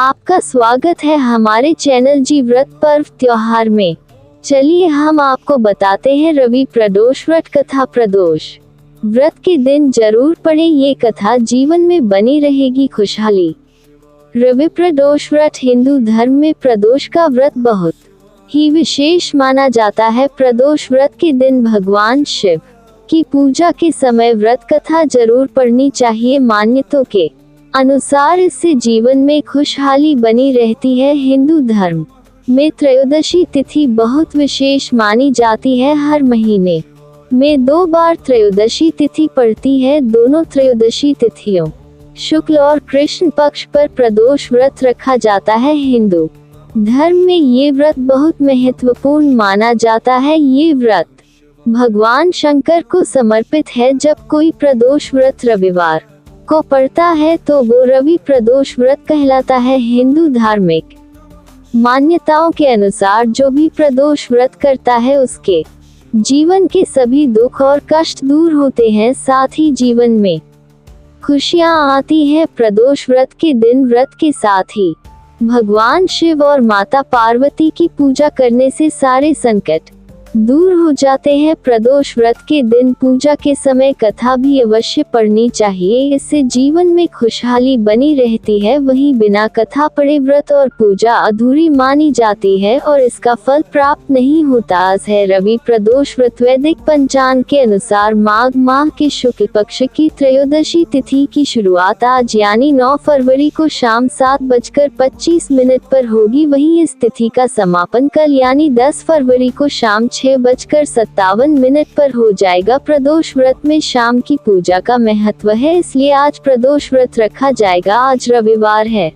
आपका स्वागत है हमारे चैनल जी व्रत पर्व त्योहार में। चलिए हम आपको बताते हैं रवि प्रदोष व्रत कथा। प्रदोष व्रत के दिन जरूर पढ़ें ये कथा, जीवन में बनी रहेगी खुशहाली। रवि प्रदोष व्रत हिंदू धर्म में प्रदोष का व्रत बहुत ही विशेष माना जाता है। प्रदोष व्रत के दिन भगवान शिव की पूजा के समय व्रत कथा जरूर पढ़नी चाहिए। मान्यताओं के अनुसार इससे जीवन में खुशहाली बनी रहती है। हिंदू धर्म में त्रयोदशी तिथि बहुत विशेष मानी जाती है। हर महीने में 2 बार त्रयोदशी तिथि पड़ती है। दोनों त्रयोदशी तिथियों शुक्ल और कृष्ण पक्ष पर प्रदोष व्रत रखा जाता है। हिंदू धर्म में ये व्रत बहुत महत्वपूर्ण माना जाता है। ये व्रत भगवान शंकर को समर्पित है। जब कोई प्रदोष व्रत रविवार को पड़ता है तो वो रवि प्रदोष व्रत कहलाता है। हिंदू धार्मिक मान्यताओं के अनुसार जो भी प्रदोष व्रत करता है उसके जीवन के सभी दुख और कष्ट दूर होते हैं, साथ ही जीवन में खुशियां आती हैं। प्रदोष व्रत के दिन व्रत के साथ ही भगवान शिव और माता पार्वती की पूजा करने से सारे संकट दूर हो जाते हैं। प्रदोष व्रत के दिन पूजा के समय कथा भी अवश्य पढ़नी चाहिए, इससे जीवन में खुशहाली बनी रहती है। वहीं बिना कथा पढ़े व्रत और पूजा अधूरी मानी जाती है और इसका फल प्राप्त नहीं होता। आज है रवि प्रदोष व्रत। वैदिक पंचांग के अनुसार माघ माह के शुक्ल पक्ष की त्रयोदशी तिथि की शुरुआत आज यानी 9 फरवरी को शाम 7:25 पर होगी। वहीं इस तिथि का समापन कल यानी 10 फरवरी को शाम 6:57 पर हो जाएगा। प्रदोष व्रत में शाम की पूजा का महत्व है, इसलिए आज प्रदोष व्रत रखा जाएगा। आज रविवार है,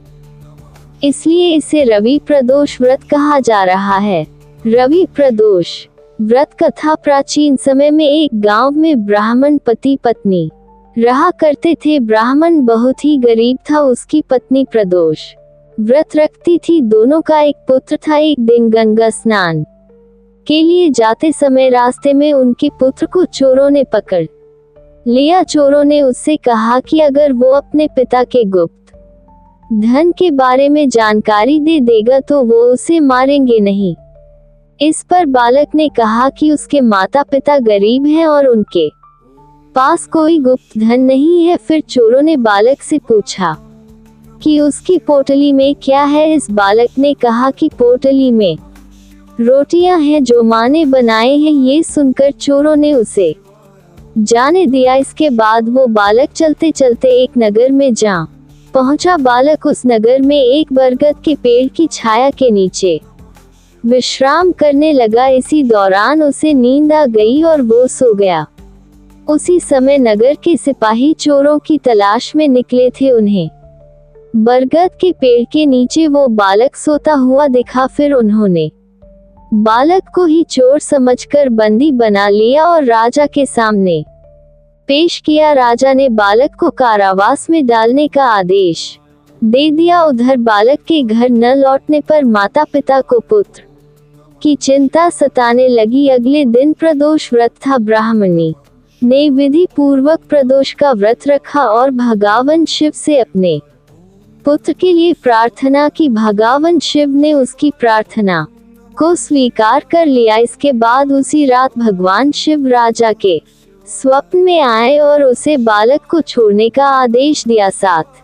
इसलिए इसे रवि प्रदोष व्रत कहा जा रहा है। रवि प्रदोष व्रत कथा। प्राचीन समय में एक गांव में ब्राह्मण पति पत्नी रहा करते थे। ब्राह्मण बहुत ही गरीब था। उसकी पत्नी प्रदोष व्रत रखती थी। दोनों का एक पुत्र था। एक दिन गंगा स्नान के लिए जाते समय रास्ते में उनके पुत्र को चोरों ने पकड़ लिया। चोरों ने उससे कहा कि अगर वो अपने पिता के गुप्त धन के बारे में जानकारी दे देगा तो वो उसे मारेंगे नहीं। इस पर बालक ने कहा कि उसके माता पिता गरीब हैं और उनके पास कोई गुप्त धन नहीं है। फिर चोरों ने बालक से पूछा कि उसकी पोटली में क्या है। इस बालक ने कहा कि पोटली में रोटियां हैं जो माँ ने बनाए हैं। ये सुनकर चोरों ने उसे जाने दिया। इसके बाद वो बालक चलते चलते एक नगर में जा पहुंचा। बालक उस नगर में एक बरगद के पेड़ की छाया के नीचे विश्राम करने लगा। इसी दौरान उसे नींद आ गई और वो सो गया। उसी समय नगर के सिपाही चोरों की तलाश में निकले थे। उन्हें बरगद के पेड़ के नीचे वो बालक सोता हुआ दिखा। फिर उन्होंने बालक को ही चोर समझकर बंदी बना लिया और राजा के सामने पेश किया। राजा ने बालक को कारावास में डालने का आदेश दे दिया। उधर बालक के घर न लौटने पर माता पिता को पुत्र की चिंता सताने लगी। अगले दिन प्रदोष व्रत था। ब्राह्मणी ने विधि पूर्वक प्रदोष का व्रत रखा और भगवान शिव से अपने पुत्र के लिए प्रार्थना की। भगवान शिव ने उसकी प्रार्थना को स्वीकार कर लिया। इसके बाद उसी रात भगवान शिव राजा के स्वप्न में आए और उसे बालक को छोड़ने का आदेश दिया। साथ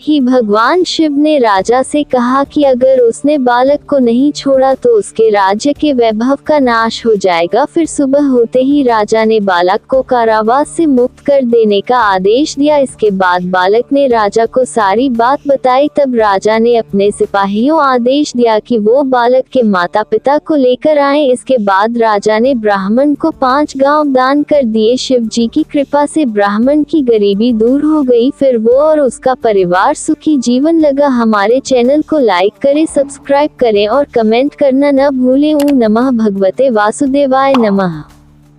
ही भगवान शिव ने राजा से कहा कि अगर उसने बालक को नहीं छोड़ा तो उसके राज्य के वैभव का नाश हो जाएगा। फिर सुबह होते ही राजा ने बालक को कारावास से मुक्त कर देने का आदेश दिया। इसके बाद बालक ने राजा को सारी बात बताई। तब राजा ने अपने सिपाहियों आदेश दिया कि वो बालक के माता पिता को लेकर आए। इसके बाद राजा ने ब्राह्मण को 5 गांव दान कर दिए। शिव जी की कृपा से ब्राह्मण की गरीबी दूर हो गई। फिर वो और उसका परिवार सुखी जीवन लगा। हमारे चैनल को लाइक करें, सब्सक्राइब करें और कमेंट करना न भूलें। ओम नमः भगवते वासुदेवाय नमः।